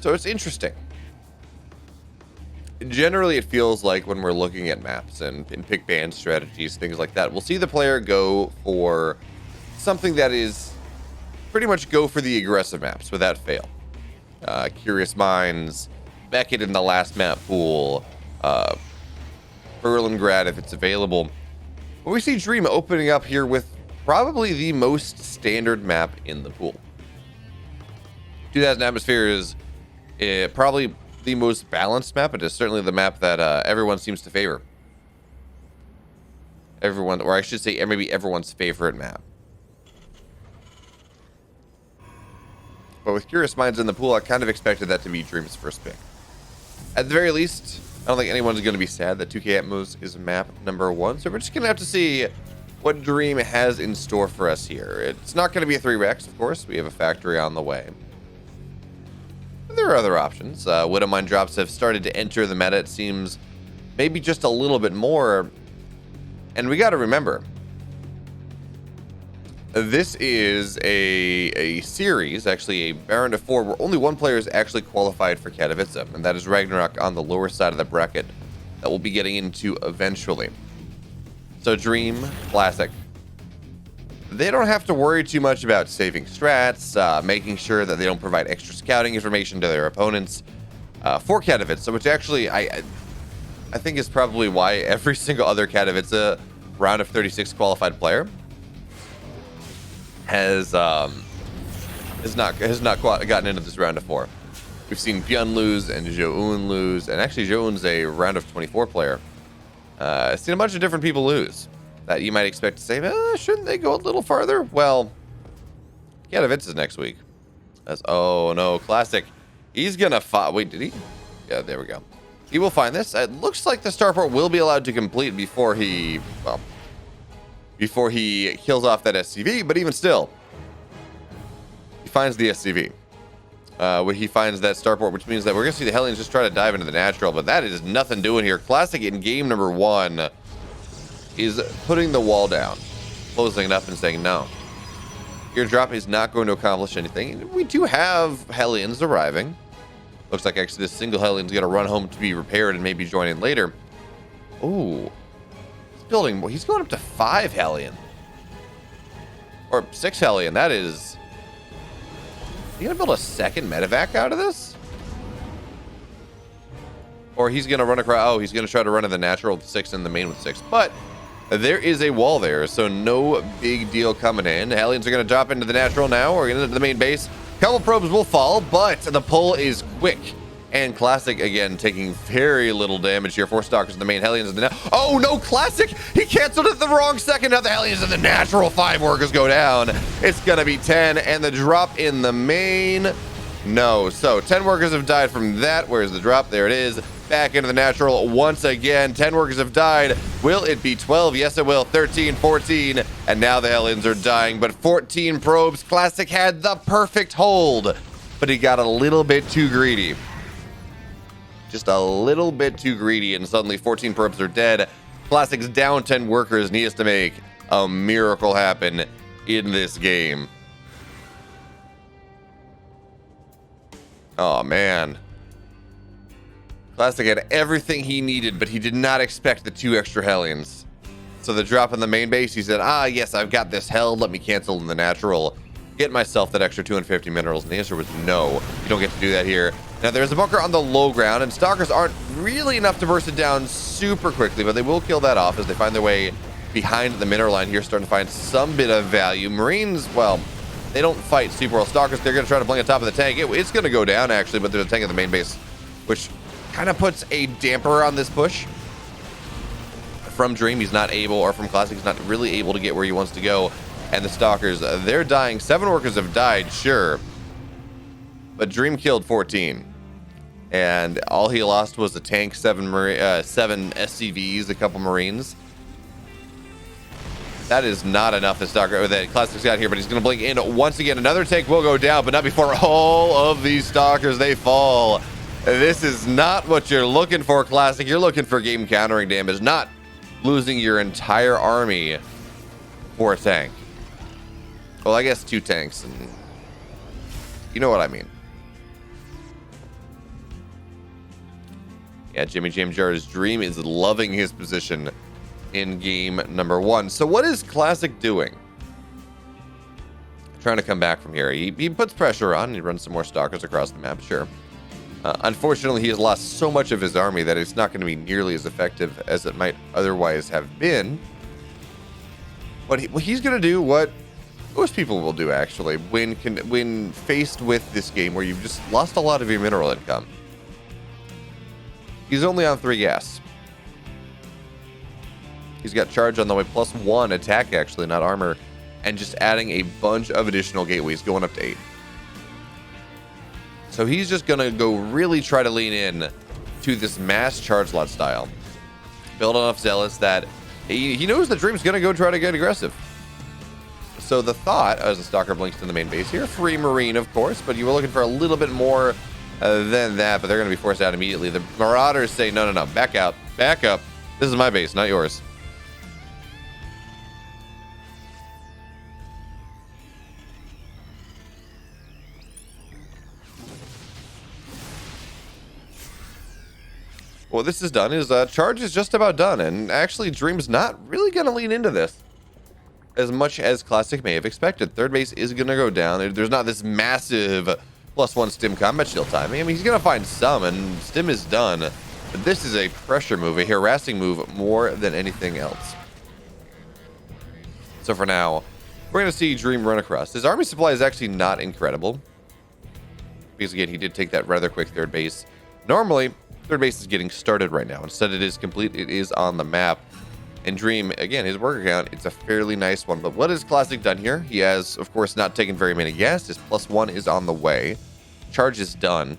So it's interesting. Generally, it feels like when we're looking at maps and pick band strategies, things like that, we'll see the player go for something that is pretty much go for the aggressive maps without fail. Curious Minds, Beckett in the last map pool, Berlingrad if it's available. But we see Dream opening up here with probably the most standard map in the pool. 2000 Atmosphere is probably the most balanced map. It is certainly the map that everyone seems to favor. Everyone, or I should say maybe everyone's favorite map. But with Curious Minds in the pool, I kind of expected that to be Dream's first pick. At the very least, I don't think anyone's going to be sad that 2K Atmos is map number 1. So we're just going to have to see what Dream has in store for us here. It's not going to be a 3-Rex, of course. We have a factory on the way. There are other options. Widowmine drops have started to enter the meta, it seems, maybe just a little bit more. And we got to remember, this is a series, actually a Baron of 4, where only one player is actually qualified for Katowice, and that is Ragnarok on the lower side of the bracket that we'll be getting into eventually. So Dream, Classic, they don't have to worry too much about saving strats, making sure that they don't provide extra scouting information to their opponents for Katowice, which actually I think is probably why every single other Katowice round of 36 qualified player has not gotten into this round of 4. We've seen Björn lose and Zoun lose, and actually Zoun's a round of 24 player. I've seen a bunch of different people lose that you might expect to say, shouldn't they go a little farther? Well, Katowice is next week. Oh no, Classic. He's gonna fight. Wait, did he? Yeah, there we go. He will find this. It looks like the starport will be allowed to complete before he kills off that SCV, but even still, he finds the SCV. Where he finds that starport, which means that we're going to see the Hellions just try to dive into the natural, but that is nothing doing here. Classic in game number 1 is putting the wall down, closing it up and saying, no, your drop is not going to accomplish anything. We do have Hellions arriving. Looks like actually this single Hellion's going to run home to be repaired and maybe join in later. Ooh. Building more. He's going up to 5 Hellion. Or 6 Hellion. That is... He gonna build a second medevac out of this? Or he's gonna run across... Oh, he's gonna try to run in the natural with 6 and the main with 6. But there is a wall there, so no big deal coming in. Hellions are gonna drop into the natural now, or into the main base. Couple probes will fall, but the pull is quick. And Classic, again, taking very little damage here. 4 Stalkers in the main, Hellions in the... Oh, no, Classic! He canceled it at the wrong second. Now the Hellions in the natural. 5 workers go down. It's going to be 10. And the drop in the main... No. So, 10 workers have died from that. Where's the drop? There it is. Back into the natural once again. 10 workers have died. Will it be 12? Yes, it will. 13, 14. And now the Hellions are dying. But 14 probes. Classic had the perfect hold. But he got a little bit too greedy. Just a little bit too greedy, and suddenly 14 probes are dead. Classic's down 10 workers, and he has to make a miracle happen in this game. Oh, man. Classic had everything he needed, but he did not expect the 2 extra Hellions. So the drop in the main base, he said, yes, I've got this held. Let me cancel in the natural. Get myself that extra 250 minerals. And the answer was no. You don't get to do that here. Now, there's a bunker on the low ground, and Stalkers aren't really enough to burst it down super quickly, but they will kill that off as they find their way behind the mineral line here, starting to find some bit of value. Marines, well, they don't fight super well. Stalkers, they're going to try to blink on top of the tank. It's going to go down, actually, but there's a tank at the main base, which kind of puts a damper on this push. From Dream, he's not able, or from Classic, he's not really able to get where he wants to go. And the Stalkers, they're dying. 7 workers have died, sure, but Dream killed 14. And all he lost was a tank, 7 SCVs, a couple Marines. That is not enough that Classic's got here, but he's going to blink in once again. Another tank will go down, but not before all of these Stalkers, they fall. This is not what you're looking for, Classic. You're looking for game countering damage, not losing your entire army for a tank. Well, I guess 2 tanks, and you know what I mean. Yeah, Jimmy Jam Jar's Dream is loving his position in game number 1. So what is Classic doing? Trying to come back from here. He puts pressure on. He runs some more stalkers across the map, sure. Unfortunately, he has lost so much of his army that it's not going to be nearly as effective as it might otherwise have been. But he's going to do what most people will do, actually, when faced with this game where you've just lost a lot of your mineral income. He's only on 3 gas. He's got charge on the way, +1 attack, actually, not armor, and just adding a bunch of additional gateways, going up to 8. So he's just going to go really try to lean in to this mass charge lot style. Build enough zealots that he knows the Dream's going to go try to get aggressive. So the thought, as the stalker blinks to the main base here, free marine, of course, but you were looking for a little bit more than that, but they're going to be forced out immediately. The Marauders say, no, back out, back up. This is my base, not yours. What this has done is charge is just about done, and actually Dream's not really going to lean into this as much as Classic may have expected. Third base is going to go down. There's not this massive +1 stim combat shield time. I mean, he's going to find some, and stim is done, but this is a pressure move, a harassing move more than anything else. So for now, we're going to see Dream run across. His army supply is actually not incredible, because again, he did take that rather quick third base. Normally, third base is getting started right now. Instead, it is complete. It is on the map. And Dream, again, his worker count, it's a fairly nice one. But what has Classic done here? He has, of course, not taken very many gas. His +1 is on the way. Charge is done.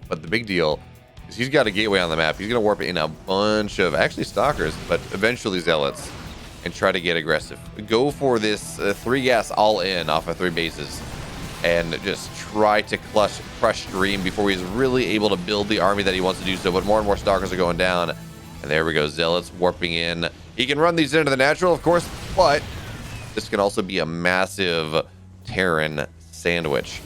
But the big deal is he's got a gateway on the map. He's going to warp in a bunch of, actually, stalkers, but eventually zealots, and try to get aggressive. Go for this 3 gas all in off of 3 bases. And just try to crush Dream before he's really able to build the army that he wants to do so. But more and more stalkers are going down. And there we go, zealots warping in. He can run these into the natural, of course, but this can also be a massive Terran sandwich.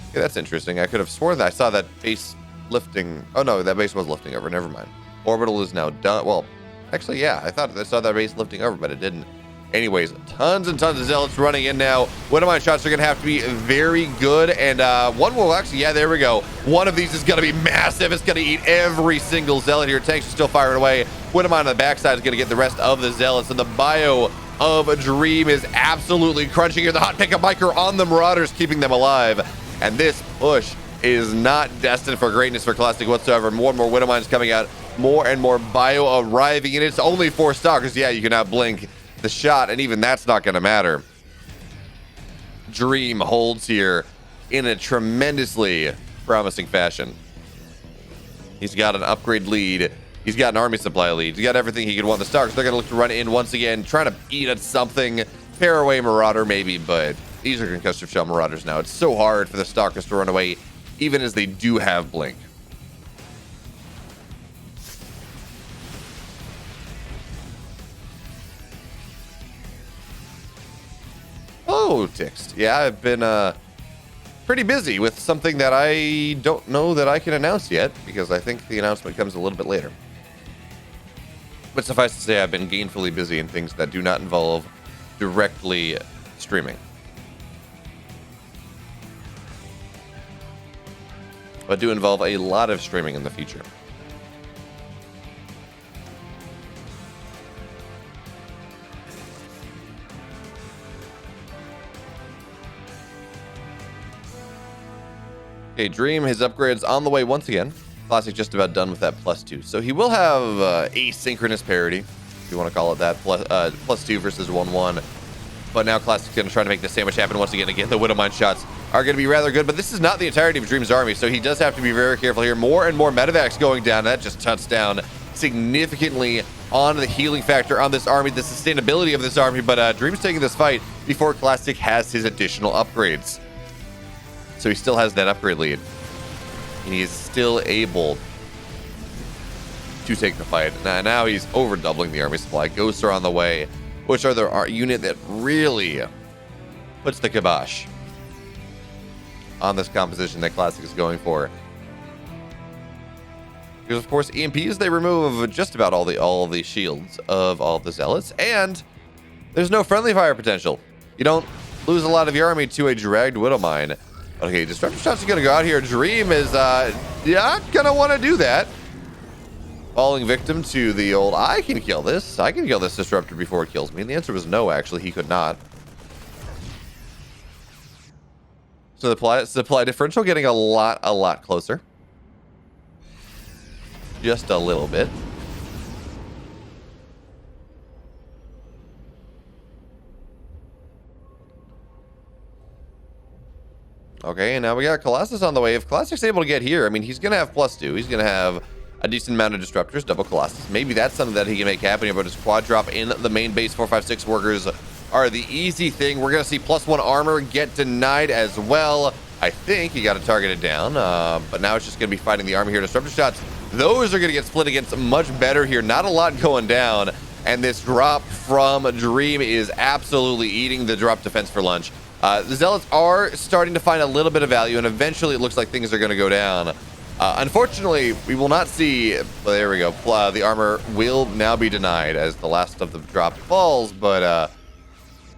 Okay, that's interesting. I could have sworn that I saw that base lifting. Oh no, that base was lifting over. Never mind. Orbital is now done. Well, actually, yeah, I thought I saw that base lifting over, but it didn't. Anyways, tons and tons of zealots running in now. Widowmine shots are going to have to be very good, and one will actually, yeah, there we go. One of these is going to be massive. It's going to eat every single zealot here. Tanks are still firing away. Widowmine on the backside is going to get the rest of the zealots, and the bio of Dream is absolutely crunching here. The hot pickup biker on the Marauders, keeping them alive, and this push is not destined for greatness for Classic whatsoever. More and more Widowmines coming out, more and more bio arriving, and it's only 4 stalkers. Yeah, you can outblink the shot, and even that's not going to matter. Dream holds here in a tremendously promising fashion. He's got an upgrade lead. He's got an army supply lead. He's got everything he could want. The Stalkers, they're going to look to run in once again, trying to eat at something. Pair away Marauder maybe, but these are concussive shell Marauders now. It's so hard for the Stalkers to run away, even as they do have blink. Oh, Tixed. Yeah, I've been pretty busy with something that I don't know that I can announce yet, because I think the announcement comes a little bit later. But suffice to say, I've been gainfully busy in things that do not involve directly streaming. But do involve a lot of streaming in the future. Okay, Dream, his upgrades on the way once again. Classic just about done with that +2. So he will have asynchronous parity, if you want to call it that, +2 versus 1-1. But now Classic's going to try to make the sandwich happen once again. Again, the Widowmine shots are going to be rather good, but this is not the entirety of Dream's army, so he does have to be very careful here. More and more medevacs going down. That just cuts down significantly on the healing factor on this army, the sustainability of this army, but Dream's taking this fight before Classic has his additional upgrades. So he still has that upgrade lead. And he's still able to take the fight. Now he's over doubling the army supply. Ghosts are on the way, which are the unit that really puts the kibosh on this composition that Classic is going for. Because of course EMPs, they remove just about all the shields of all of the zealots, and there's no friendly fire potential. You don't lose a lot of your army to a dragged Widow Mine. Okay, Disruptor Shots are gonna go out here. Dream is not gonna want to do that. Falling victim to the old, I can kill this Disruptor before it kills me. And the answer was no, actually, he could not. So the supply differential getting a lot closer. Just a little bit. Okay, and now we got Colossus on the way. If Classic's able to get here, I mean, he's going to have +2. He's going to have a decent amount of disruptors, double Colossus. Maybe that's something that he can make happen here, but his quad drop in the main base, 4, 5, 6 workers are the easy thing. We're going to see +1 armor get denied as well. I think he got it targeted down, but now it's just going to be fighting the army here. Disruptor shots, those are going to get split against much better here. Not a lot going down, and this drop from Dream is absolutely eating the drop defense for lunch. The Zealots are starting to find a little bit of value, and eventually it looks like things are going to go down. Unfortunately, we will not see, well, there we go, the armor will now be denied as the last of the drop falls, but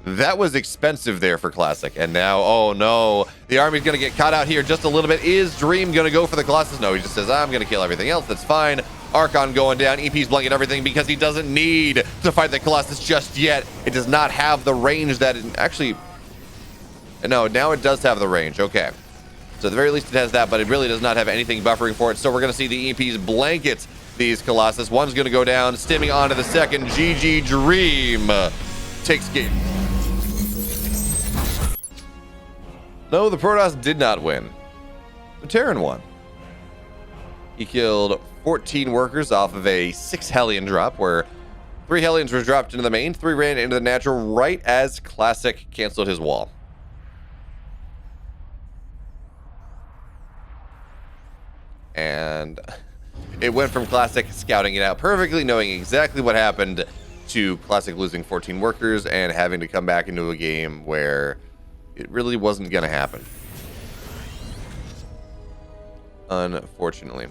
that was expensive there for Classic. And now, oh no, the army's going to get caught out here just a little bit. Is Dream going to go for the Colossus? No, he just says, I'm going to kill everything else. That's fine. Archon going down. EP's blanket everything because he doesn't need to fight the Colossus just yet. It does not have the range that it actually... No, now it does have the range. Okay. So at the very least it has that, but it really does not have anything buffering for it. So we're going to see the EPs blanket these Colossus. One's going to go down, stimming onto the second. GG Dream takes game. No, the Protoss did not win. The Terran won. He killed 14 workers off of a 6 Hellion drop, where 3 Hellions were dropped into the main, 3 ran into the natural right as Classic canceled his wall. And it went from Classic scouting it out perfectly, knowing exactly what happened, to Classic losing 14 workers and having to come back into a game where it really wasn't going to happen. Unfortunately.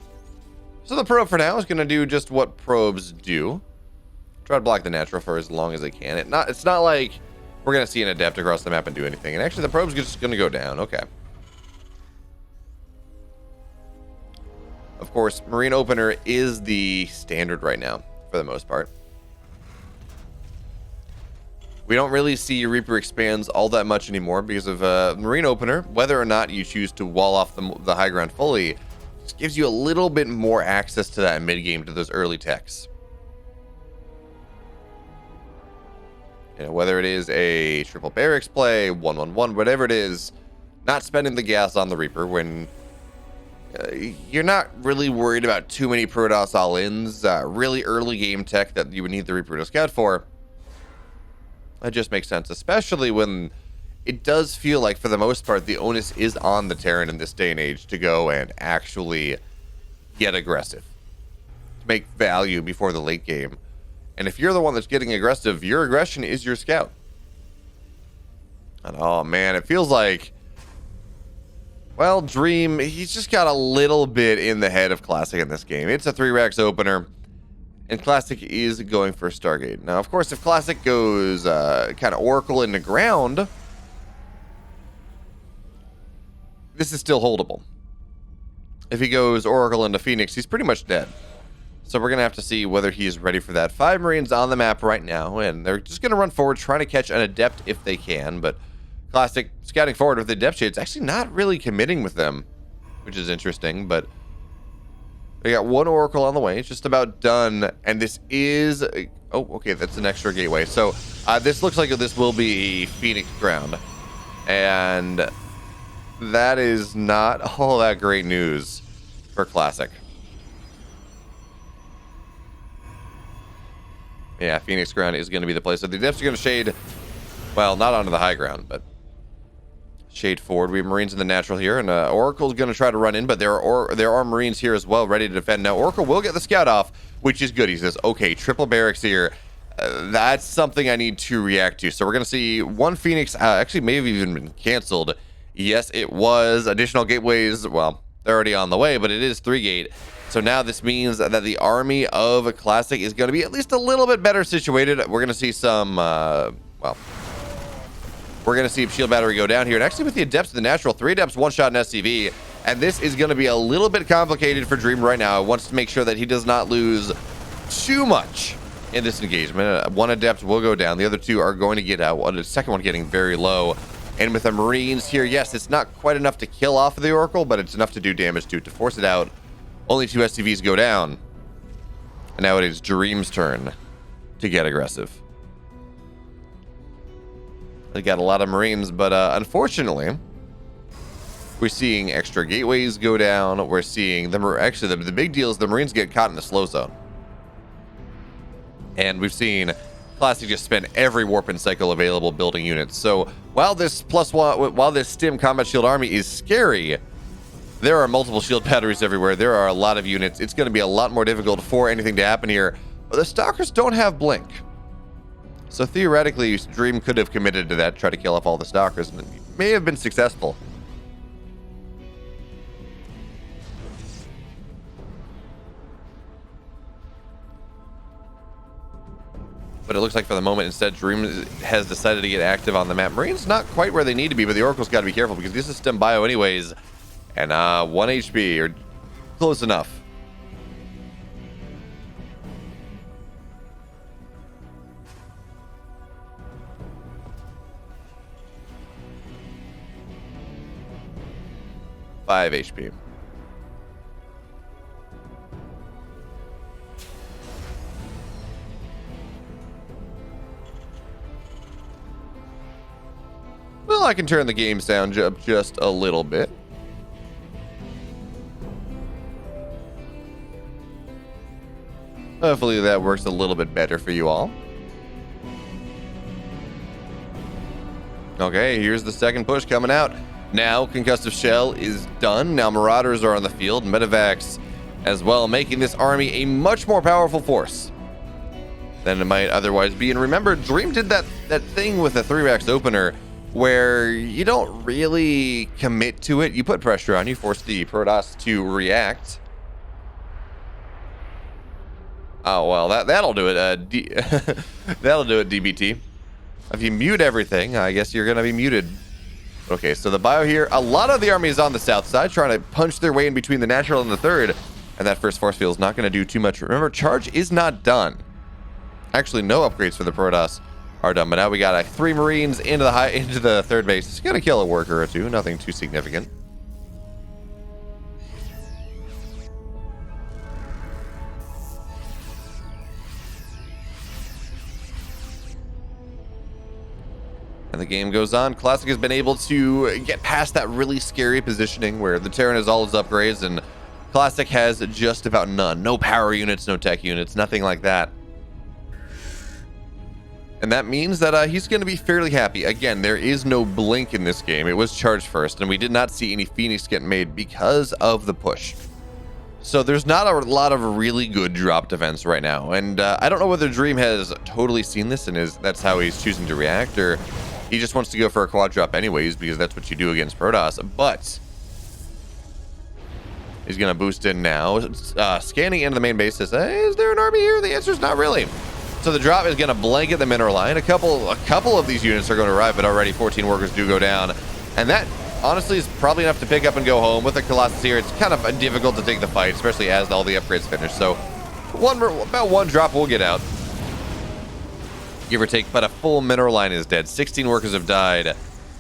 So the probe for now is going to do just what probes do. Try to block the natural for as long as they can. It's not like we're going to see an adept across the map and do anything. And actually the probe's just going to go down. Okay. Of course, Marine Opener is the standard right now, for the most part. We don't really see Reaper expands all that much anymore because of Marine Opener. Whether or not you choose to wall off the high ground fully, just gives you a little bit more access to that mid game, to those early techs. You know, whether it is a triple barracks play, 1-1-1, whatever it is, not spending the gas on the Reaper when you're not really worried about too many Protoss all-ins, really early game tech that you would need the Reaper to scout for. That just makes sense, especially when it does feel like, for the most part, the onus is on the Terran in this day and age to go and actually get aggressive, to make value before the late game. And if you're the one that's getting aggressive, your aggression is your scout. And oh man, it feels like, well, Dream, he's just got a little bit in the head of Classic in this game. It's a 3 racks opener, and Classic is going for Stargate. Now, of course, if Classic goes kind of Oracle into ground, this is still holdable. If he goes Oracle into Phoenix, he's pretty much dead. So we're going to have to see whether he is ready for that. 5 Marines on the map right now, and they're just going to run forward, trying to catch an Adept if they can, but Classic scouting forward with the Adept Shades, actually not really committing with them, which is interesting, but we got 1 Oracle on the way. It's just about done, and this is... Oh, okay, that's an extra gateway. So this looks like this will be Phoenix ground, and that is not all that great news for Classic. Yeah, Phoenix ground is going to be the place. So the Adepts are going to shade, well, not onto the high ground, but shade forward. We have Marines in the natural here, and Oracle's going to try to run in, but there are Marines here as well, ready to defend. Now, Oracle will get the scout off, which is good. He says, okay, triple barracks here. That's something I need to react to. So we're going to see 1 Phoenix, actually may have even been canceled Yes, it was. Additional gateways, well, they're already on the way, but it is 3-gate. So now this means that the army of Classic is going to be at least a little bit better situated. We're going to see some, well, we're going to see shield battery go down here. And actually with the Adepts of the Natural, 3 Adepts, 1-shot in SCV. And this is going to be a little bit complicated for Dream right now. He wants to make sure that he does not lose too much in this engagement. 1 Adept will go down. The other 2 are going to get out. The second one getting very low. And with the Marines here, yes, it's not quite enough to kill off the Oracle, but it's enough to do damage to force it out. Only 2 SCVs go down. And now it is Dream's turn to get aggressive. They got a lot of Marines, but unfortunately, we're seeing extra gateways go down. We're seeing them. Actually, the big deal is the Marines get caught in the slow zone. And we've seen Classic just spend every warp and cycle available building units. So while this while this Stim Combat Shield army is scary, there are multiple shield batteries everywhere. There are a lot of units. It's going to be a lot more difficult for anything to happen here. But the Stalkers don't have Blink. So theoretically, Dream could have committed to that, try to kill off all the Stalkers, and it may have been successful. But it looks like for the moment, instead, Dream has decided to get active on the map. Marines not quite where they need to be, but the Oracle's got to be careful because this is Stim Bio anyways. And 1 HP, or close enough. Five HP. Well, I can turn the game sound up just a little bit. Hopefully that works a little bit better for you all. Okay, here's the second push coming out. Now Concussive Shell is done. Now Marauders are on the field. Medivacs as well, making this army a much more powerful force than it might otherwise be. And remember, Dream did that thing with the 3-Rax opener where you don't really commit to it. You put pressure on, you force the Protoss to react. Oh, well, that'll do it. That'll do it, DBT. If you mute everything, I guess you're going to be muted. Okay, so the bio here, a lot of the army is on the south side, trying to punch their way in between the natural and the third. And that first force field is not going to do too much. Remember, charge is not done. Actually, no upgrades for the Protoss are done. But now we got 3 Marines into the third base. It's going to kill a worker or 2. Nothing too significant. And the game goes on. Classic has been able to get past that really scary positioning where the Terran has all his upgrades and Classic has just about none. No power units, no tech units, nothing like that. And that means that he's going to be fairly happy. Again, there is no blink in this game. It was charged first, and we did not see any Phoenix get made because of the push. So there's not a lot of really good drop defense right now. And I don't know whether Dream has totally seen this and that's how he's choosing to react, or he just wants to go for a quad drop anyways, because that's what you do against Protoss. But he's going to boost in now. Scanning into the main base says, hey, is there an army here? The answer is not really. So the drop is going to blanket the mineral line. A couple of these units are going to arrive, but already 14 workers do go down. And that, honestly, is probably enough to pick up and go home. With the Colossus here, it's kind of difficult to take the fight, especially as all the upgrades finish. So about one drop will get out, give or take, but a full mineral line is dead. 16 workers have died,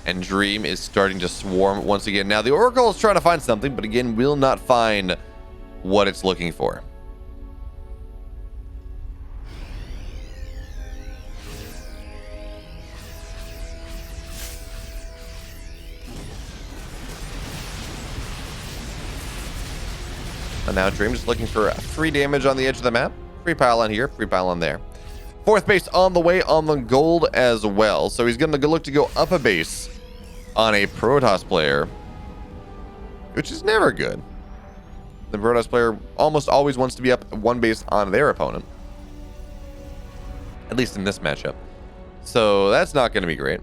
and Dream is starting to swarm once again. Now, the Oracle is trying to find something, but again, will not find what it's looking for. And now Dream just looking for free damage on the edge of the map. Free pylon here, free pylon there. Fourth base on the way on the gold as well. So he's going to look to go up a base on a Protoss player, which is never good. The Protoss player almost always wants to be up one base on their opponent, at least in this matchup. So that's not going to be great.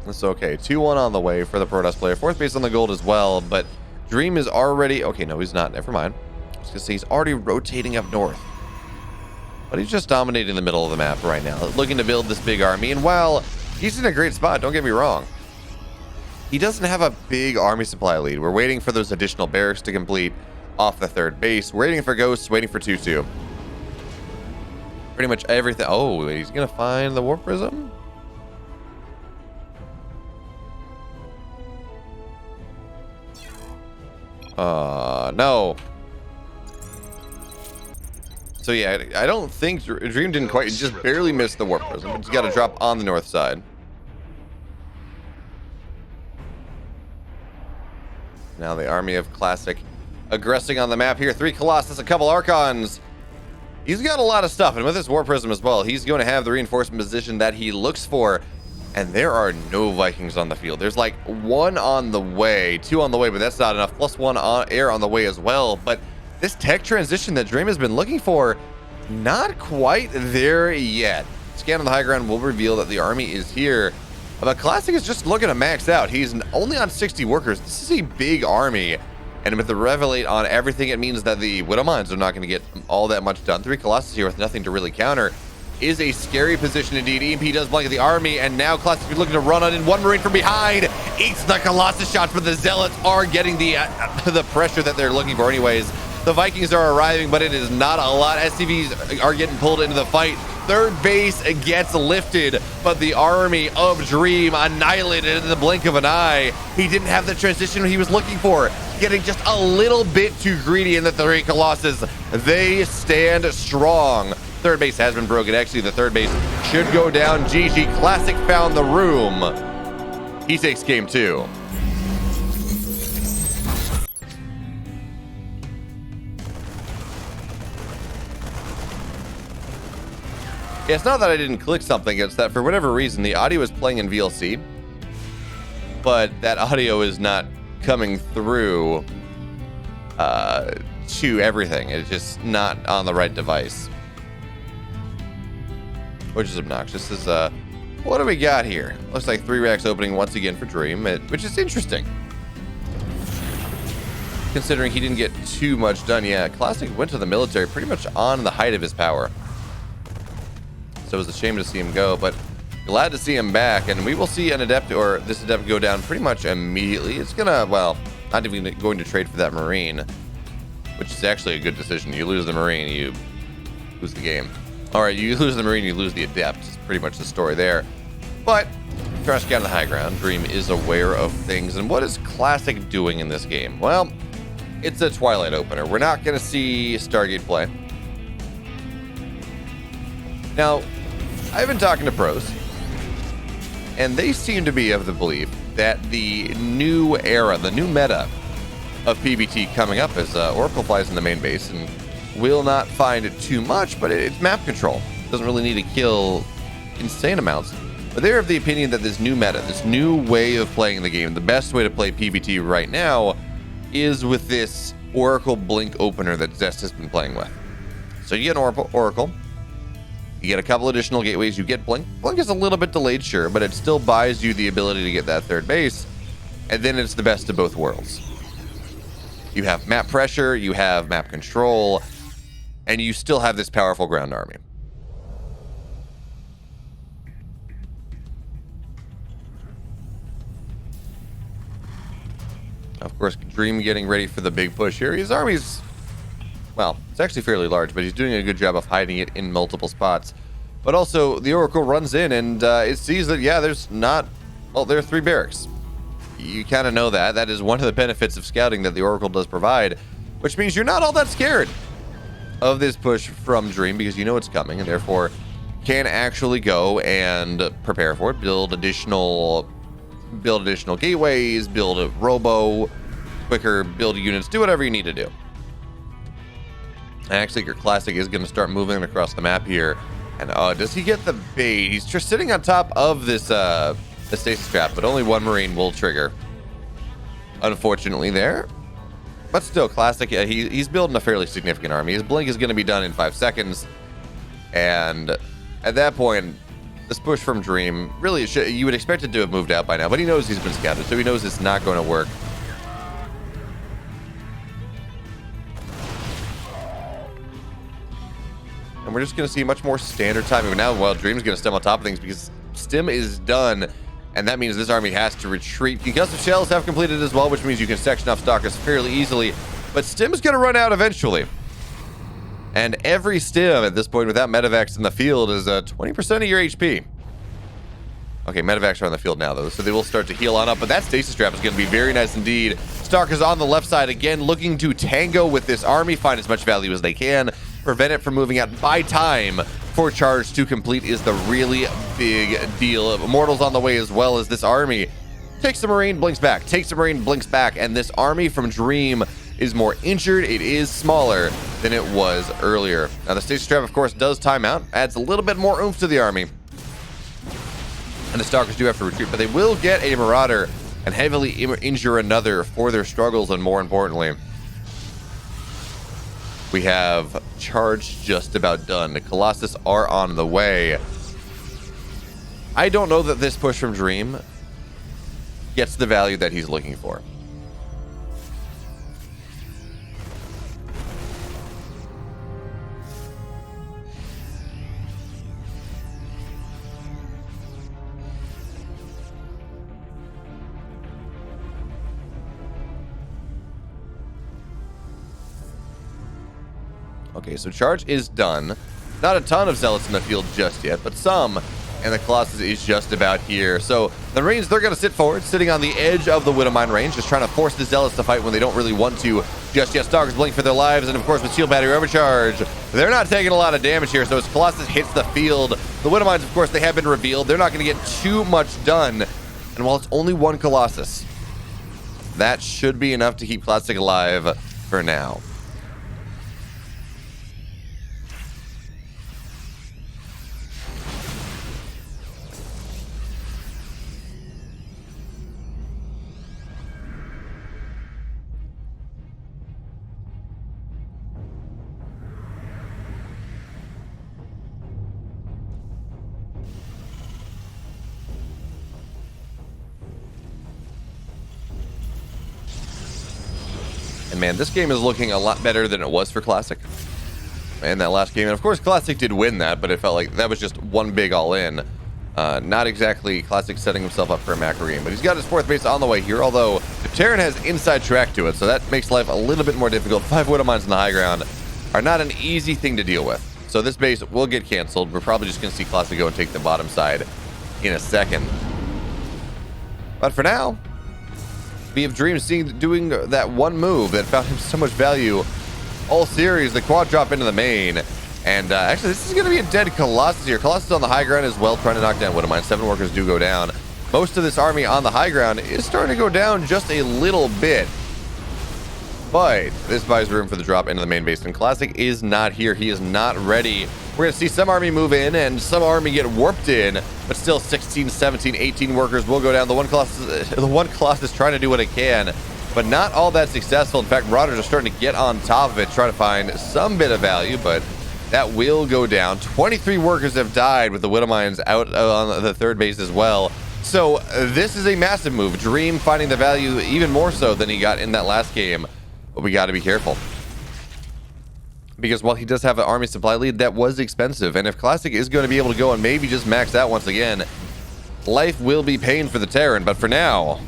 It's okay. 2-1 on the way for the Protoss player. 4th base on the gold as well, but Dream is already... Okay, no, he's not. Never mind. I was going to say he's already rotating up north. But he's just dominating the middle of the map right now, looking to build this big army. And while he's in a great spot, don't get me wrong, he doesn't have a big army supply lead. We're waiting for those additional barracks to complete off the 3rd base. We're waiting for Ghosts, waiting for 2-2. Pretty much everything. Oh, he's going to find the Warp Prism? No. So yeah, I don't think Dream didn't quite, just barely missed the Warp Prism. It's got to drop on the north side. Now the army of Classic aggressing on the map here. 3 Colossus, a couple Archons. He's got a lot of stuff, and with this Warp Prism as well, he's going to have the reinforcement position that he looks for. And there are no Vikings on the field. There's like 1 on the way, 2 on the way, but that's not enough. Plus 1 air on the way as well. But this tech transition that Dream has been looking for, not quite there yet. Scan on the high ground will reveal that the army is here. But Classic is just looking to max out. He's only on 60 workers. This is a big army. And with the Revelate on everything, it means that the Widow Mines are not going to get all that much done. 3 Colossus here with nothing to really counter. Is a scary position indeed. EMP does blanket the army, and now Classic is looking to run on in. 1 Marine from behind. Eats the Colossus shots, but the Zealots are getting the pressure that they're looking for anyways. The Vikings are arriving, but it is not a lot. SCVs are getting pulled into the fight. 3rd base gets lifted, but the army of Dream annihilated in the blink of an eye. He didn't have the transition he was looking for. Getting just a little bit too greedy in the 3 Colossus. They stand strong. 3rd base has been broken. Actually, the 3rd base should go down. GG. Classic found the room. He takes game 2. Yeah, it's not that I didn't click something. It's that for whatever reason, the audio is playing in VLC, but that audio is not coming through to everything. It's just not on the right device, which is obnoxious. This is what do we got here? Looks like 3 racks opening once again for Dream, which is interesting, considering he didn't get too much done. Yeah, Classic went to the military pretty much on the height of his power, so it was a shame to see him go, but glad to see him back. And we will see an Adept, or this Adept, go down pretty much immediately. It's gonna, well, not even going to trade for that Marine, which is actually a good decision. You lose the Marine, you lose the game. All right, you lose the Marine, you lose the Adept. It's pretty much the story there. But trying to scout on the high ground, Dream is aware of things. And what is Classic doing in this game? Well, it's a Twilight opener. We're not going to see Stargate play. Now, I've been talking to pros, and they seem to be of the belief that the new era, the new meta of PBT coming up as Oracle flies in the main base and will not find it too much, but it's map control. Doesn't really need to kill insane amounts. But they're of the opinion that this new meta, this new way of playing the game, the best way to play PBT right now is with this Oracle Blink opener that Zest has been playing with. So you get an Oracle, you get a couple additional gateways, you get Blink. Blink is a little bit delayed, sure, but it still buys you the ability to get that 3rd base, and then it's the best of both worlds. You have map pressure, you have map control, and you still have this powerful ground army. Of course, Dream getting ready for the big push here. His army's, well, it's actually fairly large, but he's doing a good job of hiding it in multiple spots. But also, the Oracle runs in and it sees that, yeah, there's not, well, there are 3 barracks. You kind of know that. That is one of the benefits of scouting that the Oracle does provide, which means you're not all that scared of this push from Dream because you know it's coming, and therefore can actually go and prepare for it, build additional gateways, build a robo quicker, build units, do whatever you need to do. Actually, your Classic is going to start moving across the map here. And does he get the bait? He's just sitting on top of this the stasis trap, but only 1 Marine will trigger, unfortunately, there. But still, Classic, he's building a fairly significant army. His Blink is going to be done in 5 seconds. And at that point, This push from Dream, really, you would expect it to have moved out by now, but he knows he's been scouted, so he knows it's not going to work. And we're just going to see much more standard timing. But now, well, Dream's going to stem on top of things because stim is done, and that means this army has to retreat. Concussive shells have completed as well, which means you can section off stalkers fairly easily, but stim's going to run out eventually. And every stim at this point without medevacs in the field is 20% of your HP. Okay, medevacs are on the field now, though, so they will start to heal on up, but that stasis trap is going to be very nice indeed. Stalkers on the left side, again, looking to tango with this army, find as much value as they can, prevent it from moving out. Buy time for charge to complete is the really big deal. Immortals on the way as well as this army. Takes the Marine, blinks back. Takes the Marine, blinks back, and this army from Dream is more injured. It is smaller than it was earlier. Now, the stasis trap, of course, does time out, adds a little bit more oomph to the army. And the Stalkers do have to retreat, but they will get a Marauder and heavily injure another for their struggles, and more importantly, we have charge just about done. The Colossus are on the way. I don't know that this push from Dream gets the value that he's looking for. Okay, so charge is done. Not a ton of zealots in the field just yet, but some. And the Colossus is just about here. So the Marines, they're going to sit forward, sitting on the edge of the Widowmine range, just trying to force the zealots to fight when they don't really want to just yet. Stalkers blink for their lives, and of course with shield battery overcharge, they're not taking a lot of damage here. So as Colossus hits the field, the Widowmines, of course, they have been revealed. They're not going to get too much done. And while it's only one Colossus, that should be enough to keep Classic alive for now. And man, this game is looking a lot better than it was for Classic in that last game. And of course, Classic did win that, but it felt like that was just one big all-in. Not exactly Classic setting himself up for a macro game, but he's got his fourth base on the way here, although the Terran has inside track to it, so that makes life a little bit more difficult. 5 Widowmines in the high ground are not an easy thing to deal with. So this base will get canceled. We're probably just going to see Classic go and take the bottom side in a second. But for now, we have Dream doing that one move that found him so much value all series, the quad drop into the main. And actually, this is going to be a dead Colossus here. Colossus on the high ground as well, trying to knock down Widowmine. 7 workers do go down. Most of this army on the high ground is starting to go down just a little bit. But this buys room for the drop into the main base. And Classic is not here. He is not ready. We're going to see some army move in and some army get warped in. But still 16, 17, 18 workers will go down. The one Colossus trying to do what it can, but not all that successful. In fact, Marauders are starting to get on top of it, trying to find some bit of value, but that will go down. 23 workers have died with the Widowmines out on the third base as well. So this is a massive move. Dream finding the value even more so than he got in that last game. But we got to be careful, because while he does have an army supply lead, that was expensive. And if Classic is going to be able to go and maybe just max out once again, life will be pain for the Terran. But for now,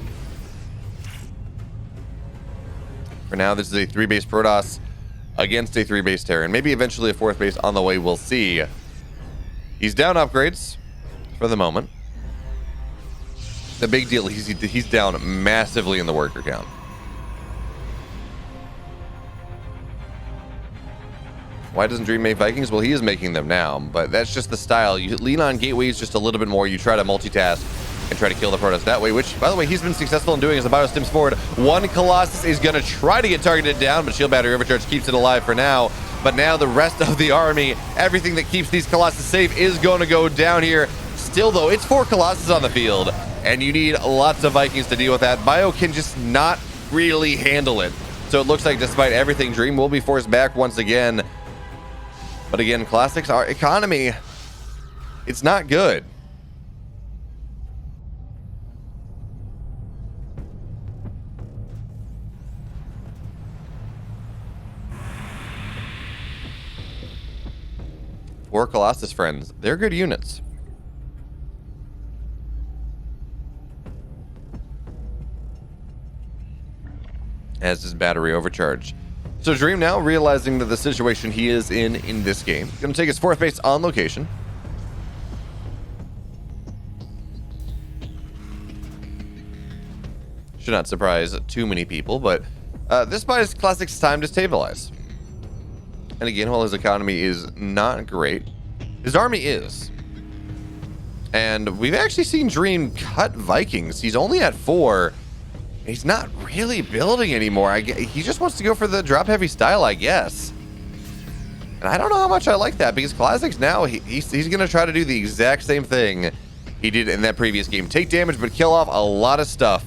this is a 3-base Protoss against a 3-base Terran. Maybe eventually a 4th base on the way. We'll see. He's down upgrades for the moment. The big deal, he's down massively in the worker count. Why doesn't Dream make Vikings? Well, he is making them now, but that's just the style. You lean on gateways just a little bit more. You try to multitask and try to kill the Protoss that way, which, by the way, he's been successful in doing as the bio stims forward. One Colossus is going to try to get targeted down, but shield battery overcharge keeps it alive for now. But now the rest of the army, everything that keeps these Colossus safe, is going to go down here. Still, though, it's 4 Colossus on the field, and you need lots of Vikings to deal with that. Bio can just not really handle it. So it looks like despite everything, Dream will be forced back once again. But again, Classic's our economy, it's not good. or Colossus friends. They're good units. As his battery overcharged. So Dream now, realizing that the situation he is in this game, going to take his 4th base on location. Should not surprise too many people, but this buys Classic's time to stabilize. And again, while his economy is not great, his army is. And we've actually seen Dream cut Vikings. He's only at 4. He's not really building anymore. He just wants to go for the drop-heavy style, I guess. And I don't know how much I like that, because Classics now, he's going to try to do the exact same thing he did in that previous game. Take damage, but kill off a lot of stuff.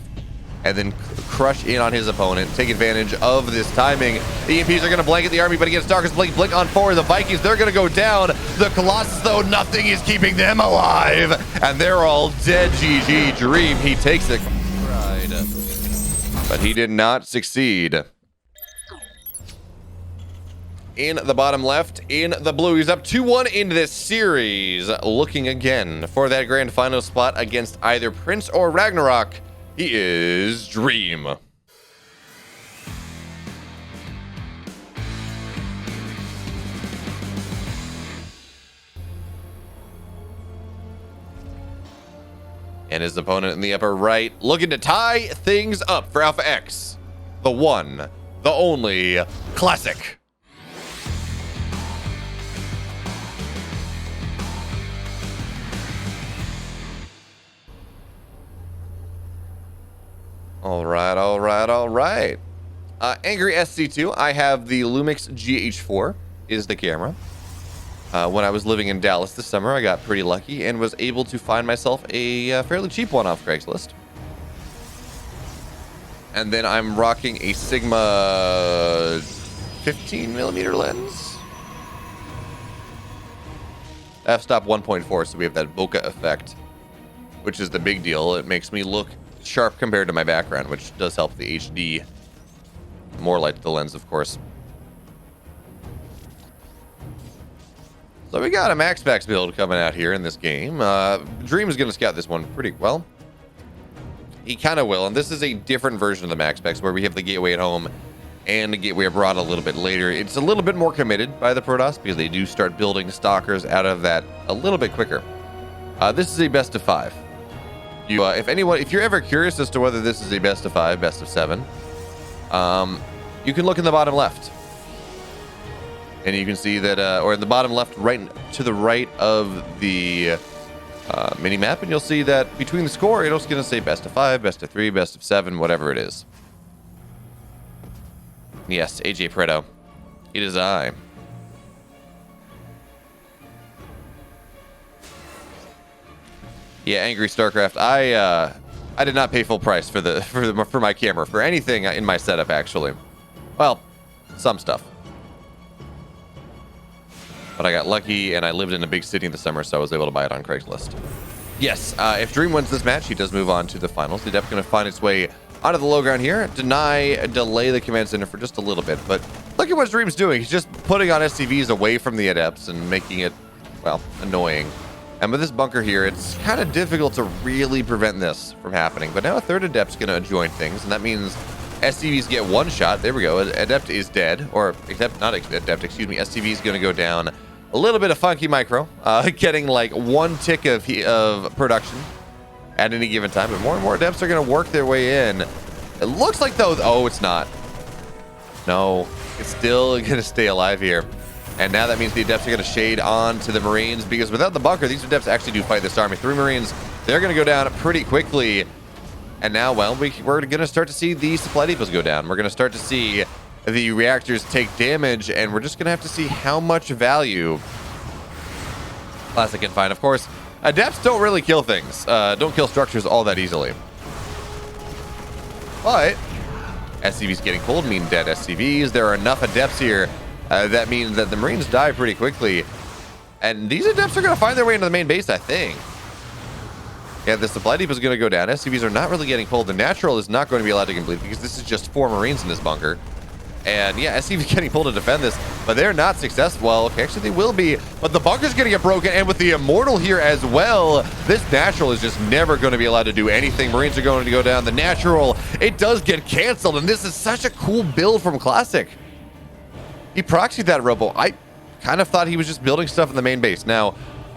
And then crush in on his opponent. Take advantage of this timing. The EMPs are going to blanket the army, but against Darkest Blink on 4. The Vikings, they're going to go down. The Colossus, though, nothing is keeping them alive. And they're all dead. GG Dream. He takes it. But he did not succeed. In the bottom left, in the blue, he's up 2-1 in this series. Looking again for that grand final spot against either Prince or Ragnarok. He is Dream. And his opponent in the upper right, looking to tie things up for Alpha X. The one, the only, Classic. All right. Angry SC2, I have the Lumix GH4 is the camera. When I was living in Dallas this summer, I got pretty lucky and was able to find myself a fairly cheap one off Craigslist. And then I'm rocking a Sigma 15mm lens. F-stop 1.4, so we have that bokeh effect, which is the big deal. It makes me look sharp compared to my background, which does help the HD. More light to the lens, of course. So we got a max packs build coming out here in this game. Dream is going to scout this one pretty well. He kind of will, and this is a different version of the max packs where we have the gateway at home and the gateway abroad a little bit later. It's a little bit more committed by the Protoss because they do start building stalkers out of that a little bit quicker. This is a best of 5. If you're ever curious as to whether this is a best of 5, best of 7, you can look in the bottom left, and you can see that, or in the bottom left, right to the right of the mini map, and you'll see that between the score, it's going to say best of 5, best of 3, best of 7, whatever it is. Yes, AJ Preto, it is I. Yeah, Angry StarCraft. I did not pay full price for my camera, for anything in my setup, actually. Well, some stuff. But I got lucky, and I lived in a big city in the summer, so I was able to buy it on Craigslist. Yes, if Dream wins this match, he does move on to the finals. The Adept going to find its way onto the low ground here. Delay the command center for just a little bit. But look at what Dream's doing. He's just putting on SCVs away from the Adepts and making it, well, annoying. And with this bunker here, it's kind of difficult to really prevent this from happening. But now a third Adept's going to join things, and that means SCVs get one shot. There we go. Adept is dead. Or, except not Adept, excuse me. SCV is going to go down. A little bit of funky micro. Getting like one tick of production at any given time. But more and more Adepts are going to work their way in. It looks like, though... Oh, it's not. No. It's still going to stay alive here. And now that means the Adepts are going to shade on to the Marines, because without the bunker, these Adepts actually do fight this army. 3 Marines, they're going to go down pretty quickly. And now, well, we're going to start to see the supply depots go down. We're going to start to see the reactors take damage, and we're just going to have to see how much value Classic can find. Of course, Adepts don't really kill things. Don't kill structures all that easily. But SCVs getting pulled mean dead SCVs. There are enough Adepts here. That means that the Marines die pretty quickly. And these Adepts are going to find their way into the main base, I think. Yeah, the supply depot is going to go down. SCVs are not really getting pulled. The natural is not going to be allowed to complete because this is just 4 Marines in this bunker. And yeah, SCV getting pulled to defend this, but they're not successful. Well, okay, actually they will be, but the bunker's gonna get broken, and with the Immortal here as well, this natural is just never gonna be allowed to do anything. Marines are going to go down. The natural, it does get canceled, and this is such a cool build from Classic. He proxied that Robo. I kind of thought he was just building stuff in the main base. Now,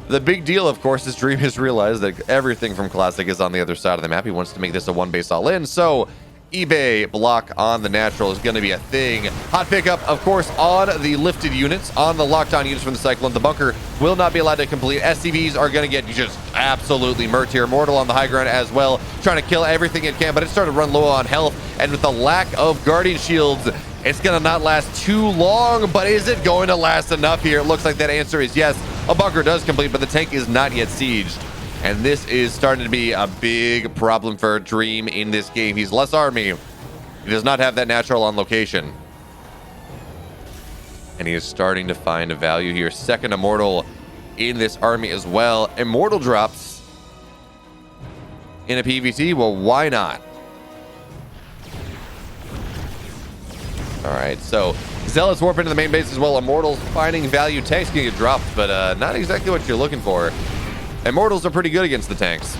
the big deal, of course, is Dream has realized that everything from Classic is on the other side of the map. He wants to make this a one base all in, so eBay block on the natural is going to be a thing. Hot pickup, of course, on the lifted units, on the locked on units from the Cyclone. The bunker will not be allowed to complete. SCVs are going to get just absolutely murked here. Mortal on the high ground as well, trying to kill everything it can, but it started to run low on health, and with the lack of Guardian Shields, it's going to not last too long, but is it going to last enough here? It looks like that answer is yes. A bunker does complete, but the tank is not yet sieged. And this is starting to be a big problem for Dream in this game. He's less army. He does not have that natural on location. And he is starting to find a value here. Second Immortal in this army as well. Immortal drops in a PvT. Well, why not? All right, so Zealots warp into the main base as well. Immortals finding value. Tanks can get dropped, but not exactly what you're looking for. Immortals are pretty good against the tanks.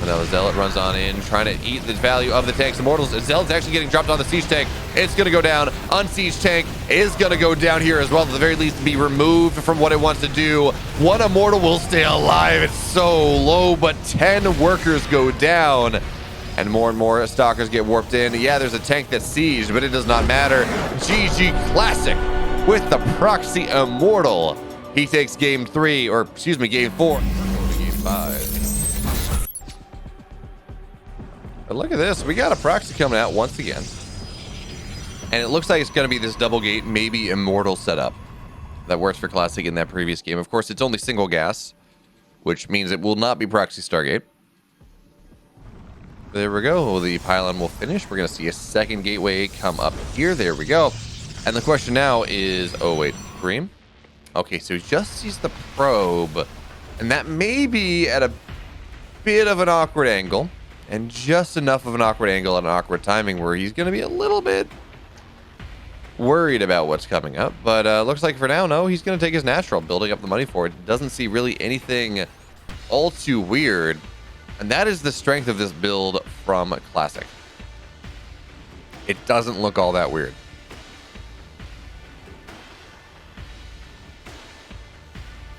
But now the Zealot runs on in, trying to eat the value of the tanks. Immortals, Zealot's actually getting dropped on the siege tank. It's going to go down. Unsieged tank is going to go down here as well, at the very least be removed from what it wants to do. One Immortal will stay alive. It's so low, but 10 workers go down. And more Stalkers get warped in. Yeah, there's a tank that's sieged, but it does not matter. GG Classic with the proxy Immortal. He takes game 3, or excuse me, game 4. Game 5. But look at this. We got a proxy coming out once again. And it looks like it's going to be this double gate, maybe Immortal setup that works for Classic in that previous game. Of course, it's only single gas, which means it will not be proxy Stargate. There we go. The pylon will finish. We're going to see a second gateway come up here. There we go. And the question now is, oh, wait, Dream? Okay, so he just sees the probe, and that may be at a bit of an awkward angle, and just enough of an awkward angle and an awkward timing where he's going to be a little bit worried about what's coming up. But looks like for now, no, he's going to take his natural, building up the money for it. Doesn't see really anything all too weird, and that is the strength of this build from Classic. It doesn't look all that weird.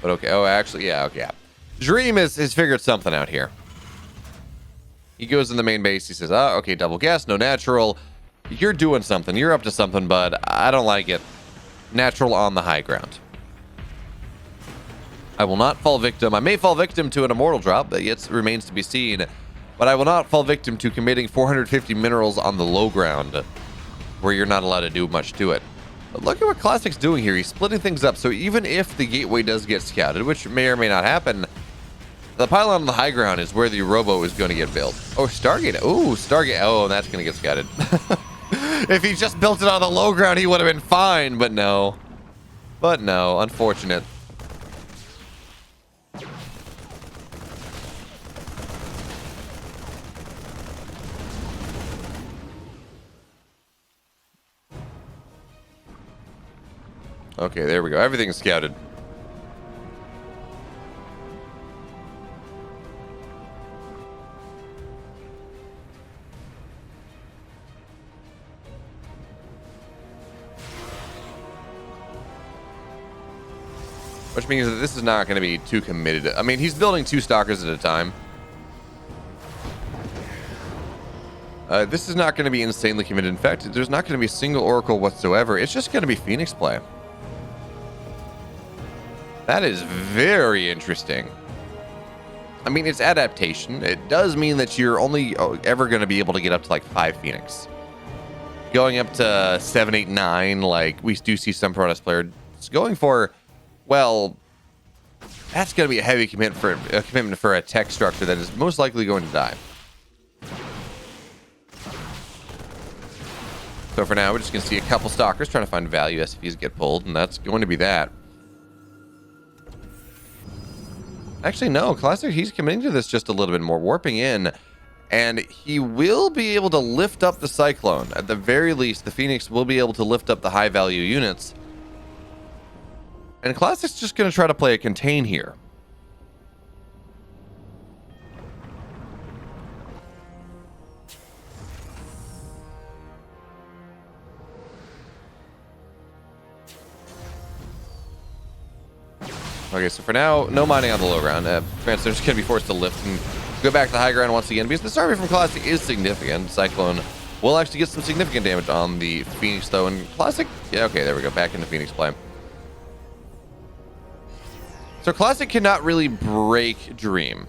But okay, oh, actually, yeah, okay. Dream has figured something out here. He goes in the main base. He says, oh, okay, double gas, no natural. You're doing something. You're up to something, bud. I don't like it. Natural on the high ground. I will not fall victim. I may fall victim to an Immortal drop, that yet remains to be seen. But I will not fall victim to committing 450 minerals on the low ground, where you're not allowed to do much to it. But look at what Classic's doing here. He's splitting things up. So even if the gateway does get scouted, which may or may not happen, the pylon on the high ground is where the Robo is going to get built. Oh, Stargate. Oh, Stargate. Oh, that's going to get scouted. If he just built it on the low ground, he would have been fine. But no. But no. Unfortunate. Okay, there we go. Everything's scouted. Which means that this is not going to be too committed. I mean, he's building 2 Stalkers at a time. This is not going to be insanely committed. In fact, there's not going to be a single Oracle whatsoever. It's just going to be Phoenix play. That is very interesting. I mean, it's adaptation. It does mean that you're only ever going to be able to get up to like 5 Phoenix. Going up to 7, 8, 9, like we do see some Protoss players going for, well, that's going to be a heavy commitment for a tech structure that is most likely going to die. So for now, we're just going to see a couple Stalkers trying to find value. SCVs get pulled, and that's going to be that. Actually, no. Classic, he's committing to this just a little bit more. Warping in. And he will be able to lift up the Cyclone. At the very least, the Phoenix will be able to lift up the high-value units. And Classic's just going to try to play a contain here. Okay, so for now, no mining on the low ground. France, they're just going to be forced to lift and go back to the high ground once again, because this army from Classic is significant. Cyclone will actually get some significant damage on the Phoenix, though, and Classic... Yeah, okay, there we go. Back into Phoenix play. So Classic cannot really break Dream.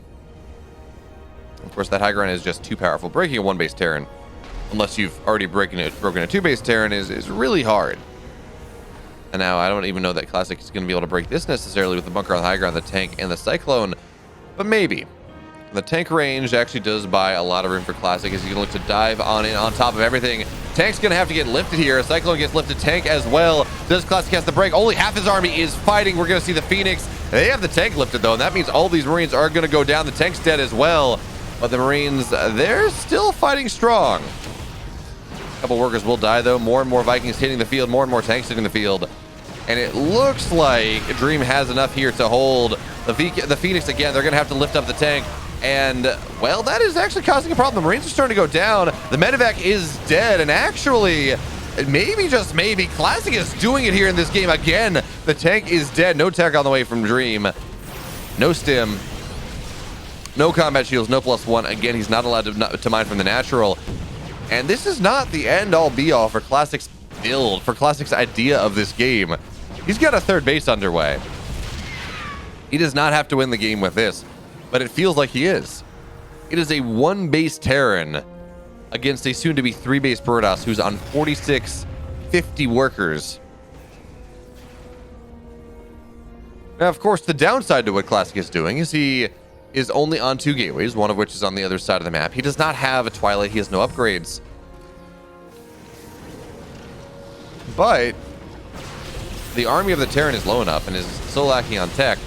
Of course, that high ground is just too powerful. Breaking a one-base Terran, unless you've already broken a two-base Terran, is really hard. And now I don't even know that Classic is going to be able to break this necessarily with the bunker on the high ground, the tank, and the Cyclone. But maybe. The tank range actually does buy a lot of room for Classic as he can look to dive on in on top of everything. Tank's going to have to get lifted here. Cyclone gets lifted, tank as well. Does Classic has the break? Only half his army is fighting. We're going to see the Phoenix. They have the tank lifted, though, and that means all these Marines are going to go down. The tank's dead as well. But the Marines, they're still fighting strong. A couple workers will die, though. More and more Vikings hitting the field. More and more tanks hitting the field. And it looks like Dream has enough here to hold the Phoenix again. They're going to have to lift up the tank. And, well, that is actually causing a problem. The Marines are starting to go down. The medevac is dead. And actually, maybe, just maybe, Classic is doing it here in this game again. The tank is dead. No tech on the way from Dream. No stim. No combat shields. No +1. Again, he's not allowed to mine from the natural. And this is not the end-all be-all for Classic's build, for Classic's idea of this game. He's got a third base underway. He does not have to win the game with this, but it feels like he is. It is a one-base Terran against a soon-to-be three-base Protoss who's on 4650 workers. Now, of course, the downside to what Classic is doing is he is only on 2 gateways, one of which is on the other side of the map. He does not have a Twilight. He has no upgrades. But the army of the Terran is low enough and is so lacking on tech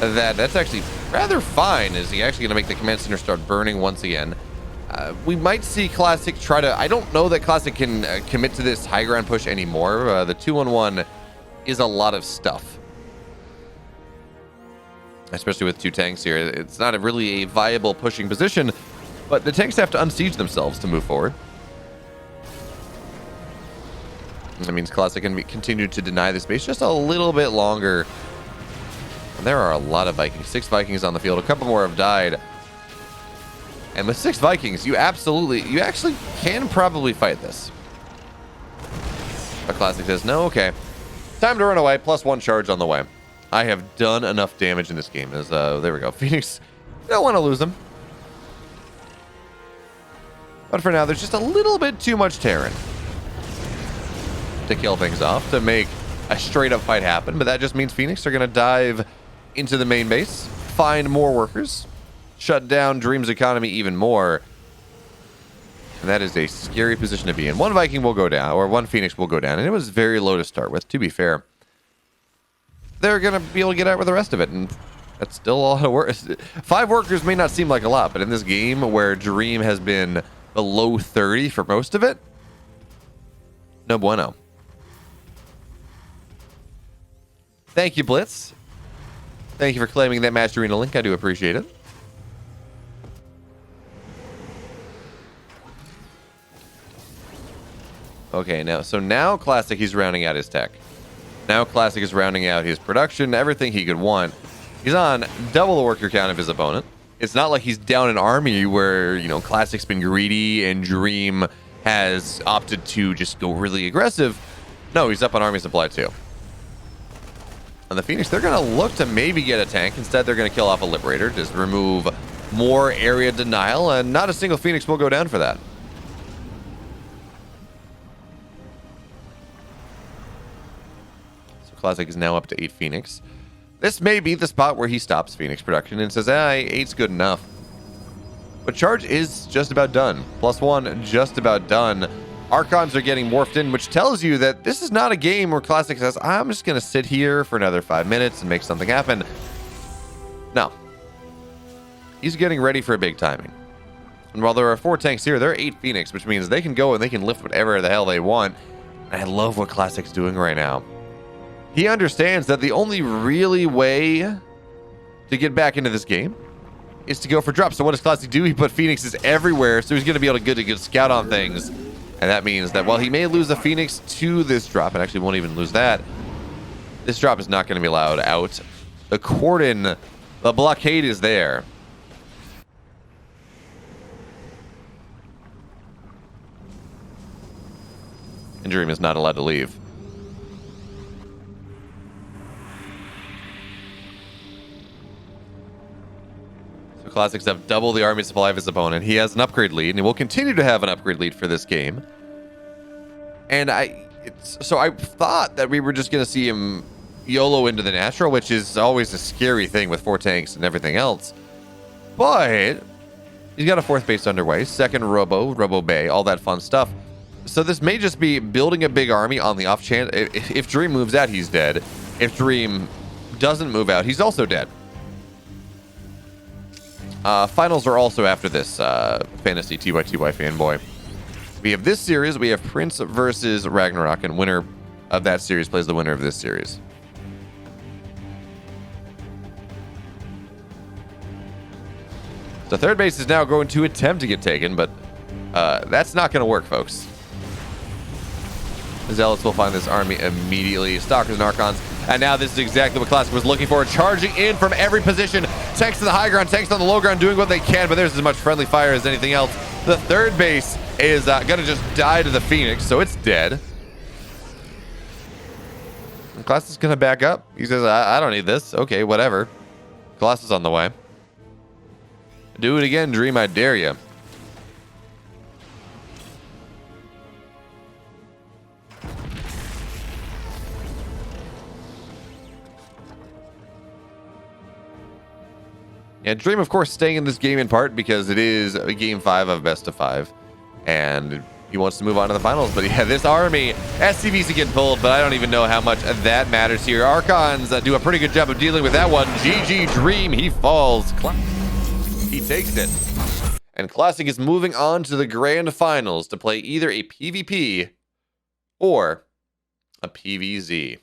that that's actually rather fine. Is he actually going to make the command center start burning once again? We might see Classic try to... I don't know that Classic can commit to this high ground push anymore. The 2-1-1 is a lot of stuff. Especially with 2 tanks here. It's not really a viable pushing position, but the tanks have to unsiege themselves to move forward. That means Classic can continue to deny this base just a little bit longer. And there are a lot of Vikings. 6 Vikings on the field. A couple more have died. And with 6 Vikings, you actually can probably fight this. But Classic says, no, okay. Time to run away. +1 charge on the way. I have done enough damage in this game. There we go. Phoenix, you don't want to lose them. But for now, there's just a little bit too much Terran to kill things off, to make a straight up fight happen. But that just means Phoenix are going to dive into the main base, find more workers, shut down Dream's economy even more. And that is a scary position to be in. 1 Viking will go down, or 1 Phoenix will go down, and it was very low to start with, to be fair. They're going to be able to get out with the rest of it, and that's still all it works. 5 workers may not seem like a lot, but in this game where Dream has been below 30 for most of it, no bueno. Thank you, Blitz. Thank you for claiming that Master Arena link. I do appreciate it. Okay, now Classic, he's rounding out his tech. Now Classic is rounding out his production, everything he could want. He's on double the worker count of his opponent. It's not like he's down an army where, you know, Classic's been greedy and Dream has opted to just go really aggressive. No, he's up on army supply too. On the Phoenix, they're going to look to maybe get a tank. Instead, they're going to kill off a Liberator, just remove more area denial, and not a single Phoenix will go down for that. So Classic is now up to 8 Phoenix. This may be the spot where he stops Phoenix production and says, 8's good enough. But charge is just about done. +1, just about done. Archons are getting morphed in, which tells you that this is not a game where Classic says, I'm just going to sit here for another 5 minutes and make something happen. No. He's getting ready for a big timing. And while there are 4 tanks here, there are 8 Phoenix, which means they can go and they can lift whatever the hell they want. And I love what Classic's doing right now. He understands that the only really way to get back into this game is to go for drops. So what does Classic do? He put Phoenixes everywhere, so he's going to be able to get a good scout on things. And that means that while he may lose a Phoenix to this drop, and actually won't even lose that, this drop is not going to be allowed out. The cordon, the blockade is there. And Dream is not allowed to leave. So Classics have double the army supply of his opponent. He has an upgrade lead, and he will continue to have an upgrade lead for this game. And so I thought that we were just going to see him YOLO into the natural, which is always a scary thing with 4 tanks and everything else. But he's got a 4th base underway, 2nd Robo Bay, all that fun stuff. So this may just be building a big army on the off chance. If Dream moves out, he's dead. If Dream doesn't move out, he's also dead. Finals are also after this Fantasy TYTY fanboy. We have this series. We have Prince versus Ragnarok, and winner of that series plays the winner of this series. The 3rd base is now going to attempt to get taken, but that's not going to work, folks. Zealots will find this army immediately. Stalkers and Archons. And now this is exactly what Classic was looking for. Charging in from every position. Tanks on the high ground, tanks on the low ground, doing what they can, but there's as much friendly fire as anything else. The 3rd base is going to just die to the Phoenix, so it's dead. And Classic's going to back up. He says, I don't need this. Okay, whatever. Colossus on the way. Do it again, Dream. I dare you. And Dream, of course, staying in this game in part because it is a game 5 of best of 5. And he wants to move on to the finals. But yeah, this army, SCVs get pulled, but I don't even know how much that matters here. Archons do a pretty good job of dealing with that one. GG Dream, he falls. He takes it. And Classic is moving on to the grand finals to play either a PvP or a PvZ.